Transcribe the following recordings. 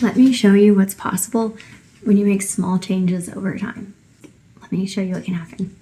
Let me show you what's possible when you make small changes over time. Let me show you what can happen.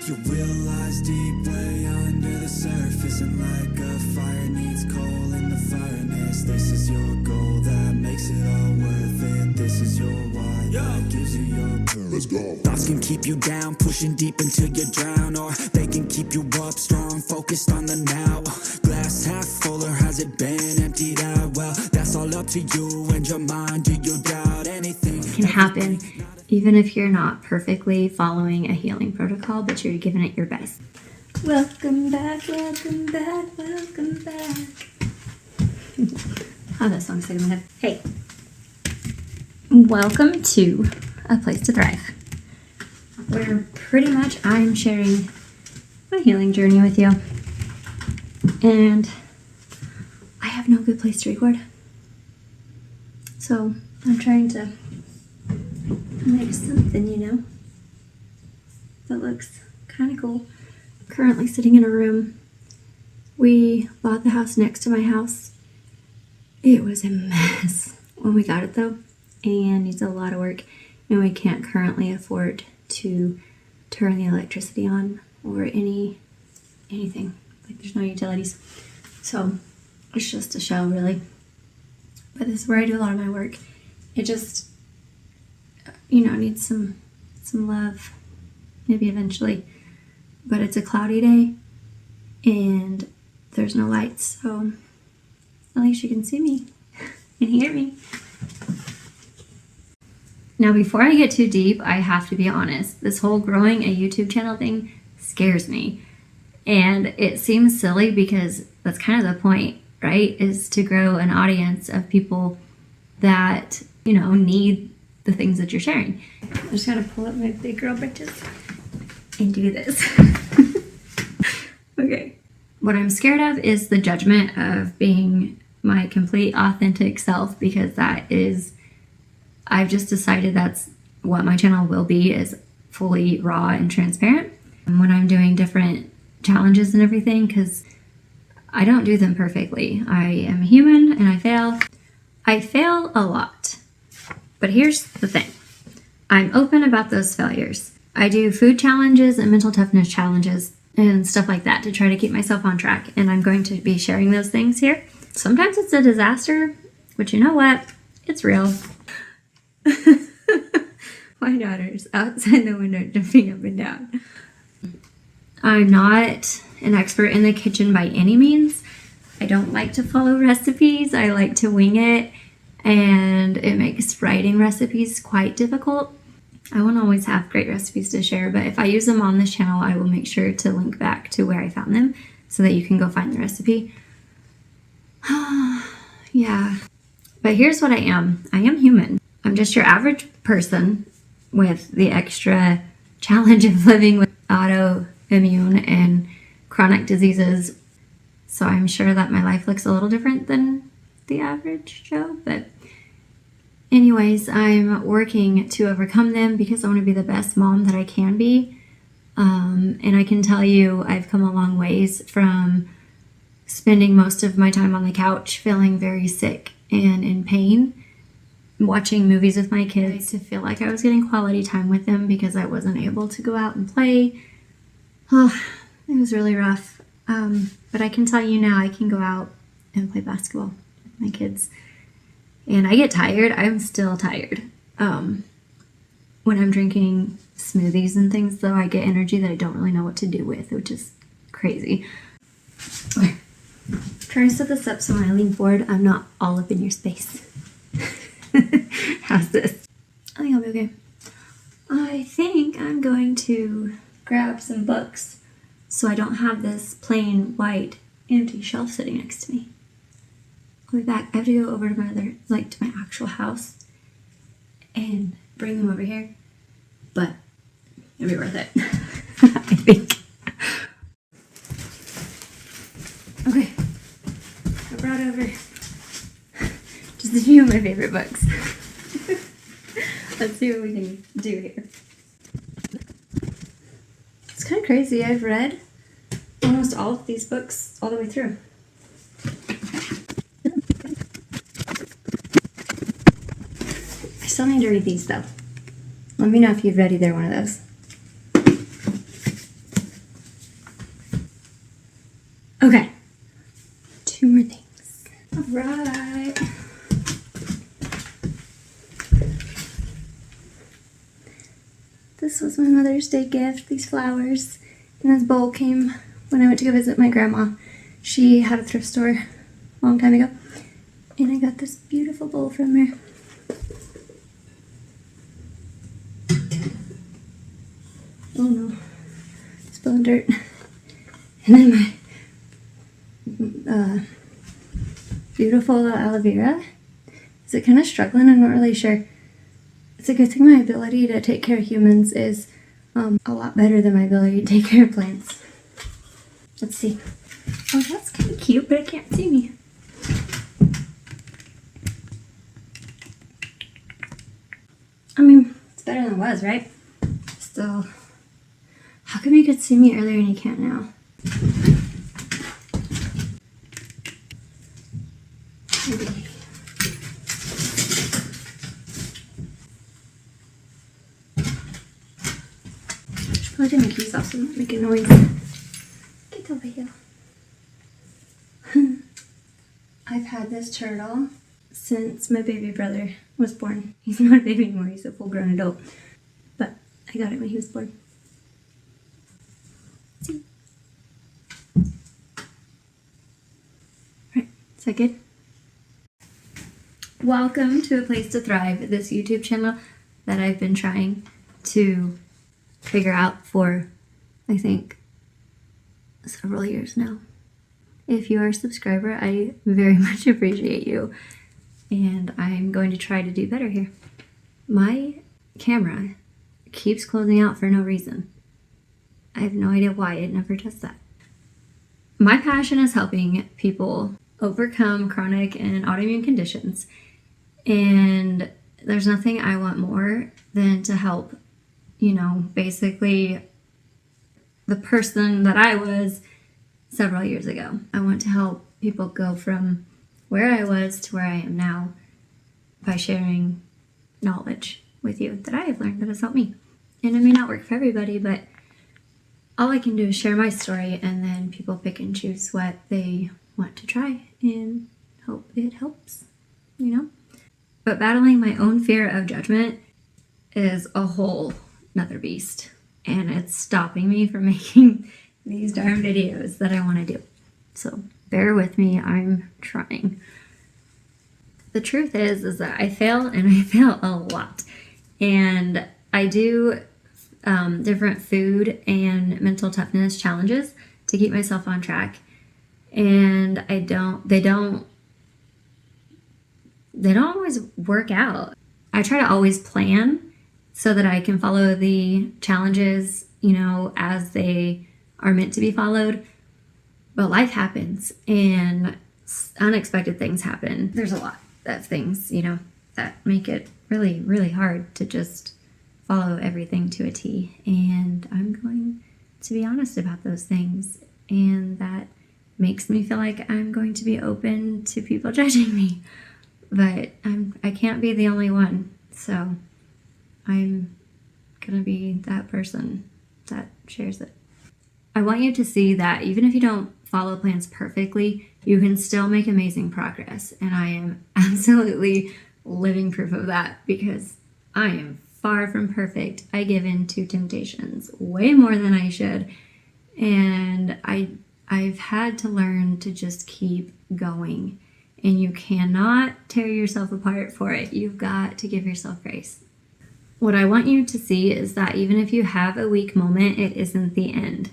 You realize deep way under the surface, and like a fire needs coal in the furnace. This is your goal that makes it all worth it. This is your why that gives you your purpose. Let's go. Thoughts can keep you down, pushing deep until you drown, or they can keep you up strong, focused on the now. Glass half full, or has it been emptied out? Well, that's all up to you and your mind. Do you doubt anything? Can happen even if you're not perfectly following a healing protocol, but you're giving it your best. Welcome back, welcome back, welcome back. Oh, that song's stuck in my head. Hey, welcome to A Place to Thrive, where pretty much I'm sharing my healing journey with you. And I have no good place to record. So I'm trying to make something, that looks kind of cool. Currently sitting in a room. We bought the house next to my house. It was a mess when we got it though, and needs a lot of work, and we can't currently afford to turn the electricity on or anything. Like, there's no utilities. So it's just a shell, really. But this is where I do a lot of my work. It just, needs some love, maybe eventually. But it's a cloudy day, and there's no lights, so at least you can see me and hear me. Now, before I get too deep, I have to be honest. This whole growing a YouTube channel thing scares me. And it seems silly because that's kind of the point, right? Is to grow an audience of people that, need the things that you're sharing. I just gotta pull up my big girl britches and do this. Okay. What I'm scared of is the judgment of being my complete authentic self, because I've just decided that's what my channel will be, is fully raw and transparent when I'm doing different challenges and everything, because I don't do them perfectly. I am a human and I fail. I fail a lot. But here's the thing. I'm open about those failures. I do food challenges and mental toughness challenges and stuff like that to try to keep myself on track. And I'm going to be sharing those things here. Sometimes it's a disaster, but you know what? It's real. My daughter's outside the window jumping up and down. I'm not an expert in the kitchen by any means. I don't like to follow recipes. I like to wing it, and it makes writing recipes quite difficult. I won't always have great recipes to share, but if I use them on this channel, I will make sure to link back to where I found them so that you can go find the recipe. Yeah. But here's what I am. I am human. I'm just your average person with the extra challenge of living with autoimmune and chronic diseases. So I'm sure that my life looks a little different than the average Joe, but anyways, I'm working to overcome them because I want to be the best mom that I can be. And I can tell you I've come a long ways from spending most of my time on the couch feeling very sick and in pain, watching movies with my kids to feel like I was getting quality time with them because I wasn't able to go out and play. Oh, it was really rough. But I can tell you now I can go out and play basketball with my kids. And I get tired. I'm still tired. When I'm drinking smoothies and things, though, I get energy that I don't really know what to do with, which is crazy. Okay. Trying to set this up so when I lean forward, I'm not all up in your space. How's this? I think I'll be okay. I think I'm going to grab some books so I don't have this plain white empty shelf sitting next to me. I'll be back. I have to go over to to my actual house and bring them over here, but it'll be worth it. I think. Okay, I brought over just a few of my favorite books. Let's see what we can do here. It's kind of crazy. I've read almost all of these books all the way through. still need to read these though. Let me know if you've read either one of those. Okay. 2 more things. All right. This was my Mother's Day gift, these flowers. And this bowl came when I went to go visit my grandma. She had a thrift store a long time ago. And I got this beautiful bowl from her. Oh no, spilling dirt. And then my beautiful aloe vera. Is it kind of struggling? I'm not really sure. It's a good thing my ability to take care of humans is a lot better than my ability to take care of plants. Let's see. Oh, that's kind of cute, but it can't see me. I mean, it's better than it was, right? Still, how come you could see me earlier and you can't now? Maybe. Should probably turn the keys off so I'm not making noise. Get over here. I've had this turtle since my baby brother was born. He's not a baby anymore, he's a full-grown adult. But I got it when he was born. See? Right, is that good? Welcome to A Place to Thrive, this YouTube channel that I've been trying to figure out for, I think, several years now. If you are a subscriber, I very much appreciate you, and I'm going to try to do better here. My camera keeps closing out for no reason. I have no idea why. It never does that. My passion is helping people overcome chronic and autoimmune conditions, and there's nothing I want more than to help, basically the person that I was several years ago. I want to help people go from where I was to where I am now by sharing knowledge with you that I have learned that has helped me. And it may not work for everybody, but all I can do is share my story, and then people pick and choose what they want to try and hope it helps, But battling my own fear of judgment is a whole nother beast, and it's stopping me from making these darn videos that I want to do. So bear with me, I'm trying. The truth is that I fail, and I fail a lot. And I do different food and mental toughness challenges to keep myself on track. And they don't always work out. I try to always plan so that I can follow the challenges, as they are meant to be followed. But life happens and unexpected things happen. There's a lot of things, that make it really, really hard to just follow everything to a T. And I'm going to be honest about those things. And that makes me feel like I'm going to be open to people judging me. But I can't be the only one. So I'm going to be that person that shares it. I want you to see that even if you don't follow plans perfectly, you can still make amazing progress. And I am absolutely living proof of that, because I am far from perfect. I give in to temptations way more than I should. And I've had to learn to just keep going. And you cannot tear yourself apart for it. You've got to give yourself grace. What I want you to see is that even if you have a weak moment, it isn't the end.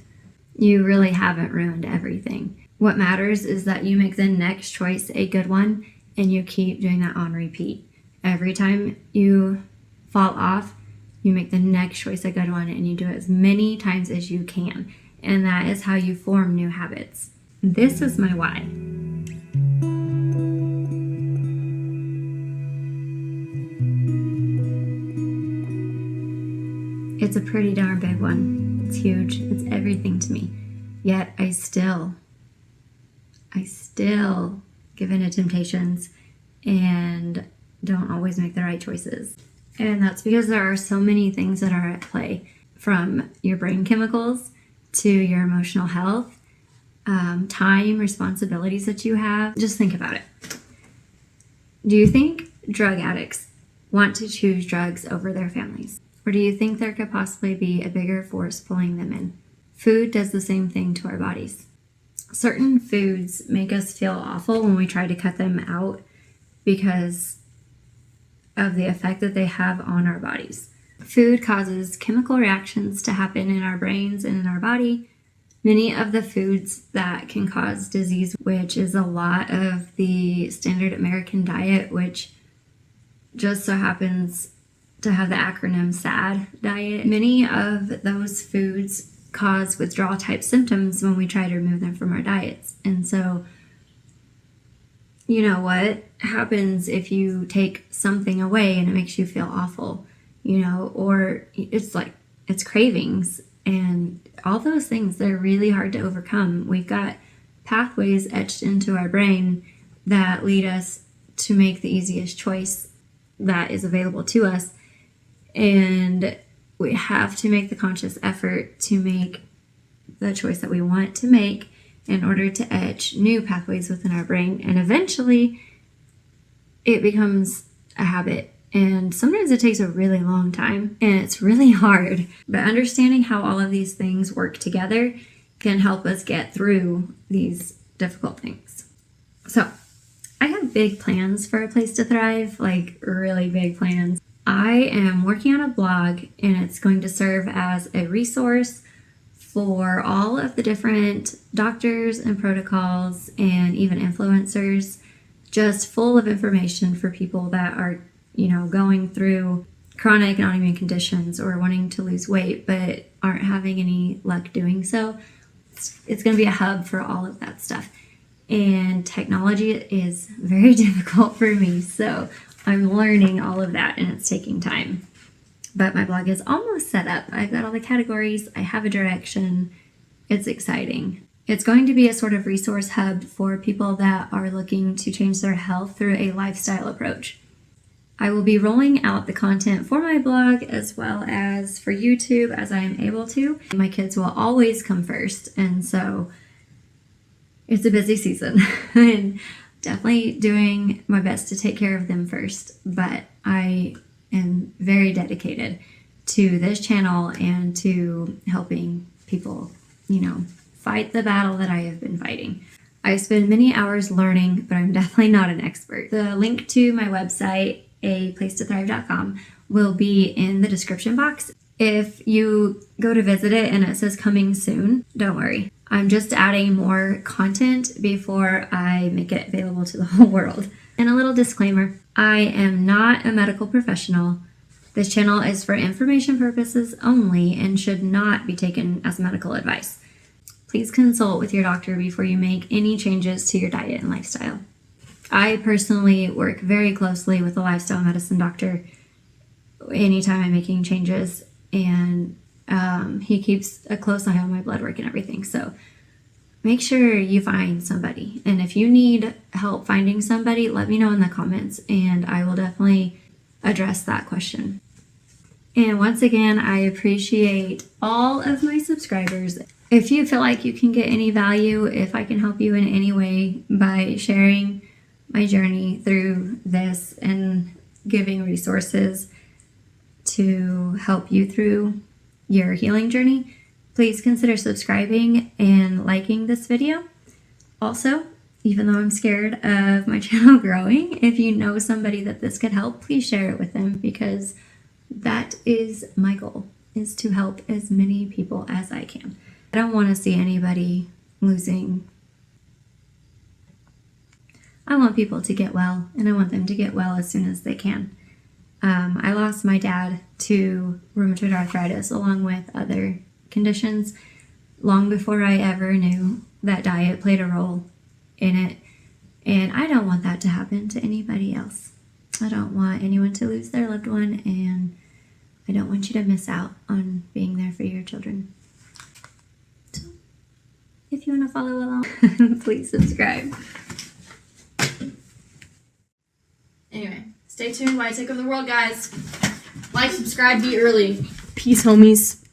You really haven't ruined everything. What matters is that you make the next choice a good one, and you keep doing that on repeat. Every time you fall off, you make the next choice a good one, and you do it as many times as you can. And that is how you form new habits. This is my why. It's a pretty darn big one. It's huge. It's everything to me. Yet I still give in to temptations and don't always make the right choices. And that's because there are so many things that are at play, from your brain chemicals to your emotional health, time, responsibilities that you have. Just think about it. Do you think drug addicts want to choose drugs over their families? Or do you think there could possibly be a bigger force pulling them in? Food does the same thing to our bodies. Certain foods make us feel awful when we try to cut them out because of the effect that they have on our bodies. Food causes chemical reactions to happen in our brains and in our body. Many of the foods that can cause disease, which is a lot of the standard American diet, which just so happens to have the acronym SAD diet. Many of those foods cause withdrawal type symptoms when we try to remove them from our diets. And so, you know what happens if you take something away and it makes you feel awful, or it's cravings and all those things. They're really hard to overcome. We've got pathways etched into our brain that lead us to make the easiest choice that is available to us. And we have to make the conscious effort to make the choice that we want to make in order to etch new pathways within our brain. And eventually it becomes a habit. And sometimes it takes a really long time and it's really hard. But understanding how all of these things work together can help us get through these difficult things. So I have big plans for A Place to Thrive, like really big plans. I am working on a blog and it's going to serve as a resource for all of the different doctors and protocols and even influencers, just full of information for people that are, going through chronic and autoimmune conditions or wanting to lose weight but aren't having any luck doing so. It's going to be a hub for all of that stuff. And technology is very difficult for me, so I'm learning all of that and it's taking time. But my blog is almost set up. I've got all the categories. I have a direction. It's exciting. It's going to be a sort of resource hub for people that are looking to change their health through a lifestyle approach. I will be rolling out the content for my blog as well as for YouTube as I am able to. My kids will always come first, and so it's a busy season. And definitely doing my best to take care of them first, but I am very dedicated to this channel and to helping people, fight the battle that I have been fighting. I spend many hours learning, but I'm definitely not an expert. The link to my website, aplacetothrive.com, will be in the description box. If you go to visit it and it says coming soon, don't worry. I'm just adding more content before I make it available to the whole world. And a little disclaimer, I am not a medical professional. This channel is for information purposes only and should not be taken as medical advice. Please consult with your doctor before you make any changes to your diet and lifestyle. I personally work very closely with a lifestyle medicine doctor anytime I'm making changes, and he keeps a close eye on my blood work and everything. So make sure you find somebody. And if you need help finding somebody, let me know in the comments and I will definitely address that question. And once again, I appreciate all of my subscribers. If you feel like you can get any value, if I can help you in any way by sharing my journey through this and giving resources to help you through your healing journey, please consider subscribing and liking this video. Also, even though I'm scared of my channel growing, if you know somebody that this could help, please share it with them, because that is my goal, is to help as many people as I can. I don't want to see anybody losing. I want people to get well, and I want them to get well as soon as they can. I lost my dad to rheumatoid arthritis along with other conditions long before I ever knew that diet played a role in it. And I don't want that to happen to anybody else. I don't want anyone to lose their loved one, and I don't want you to miss out on being there for your children. So, if you want to follow along, please subscribe. Anyway, stay tuned while I take over the world, guys. Like, subscribe, be early. Peace, homies.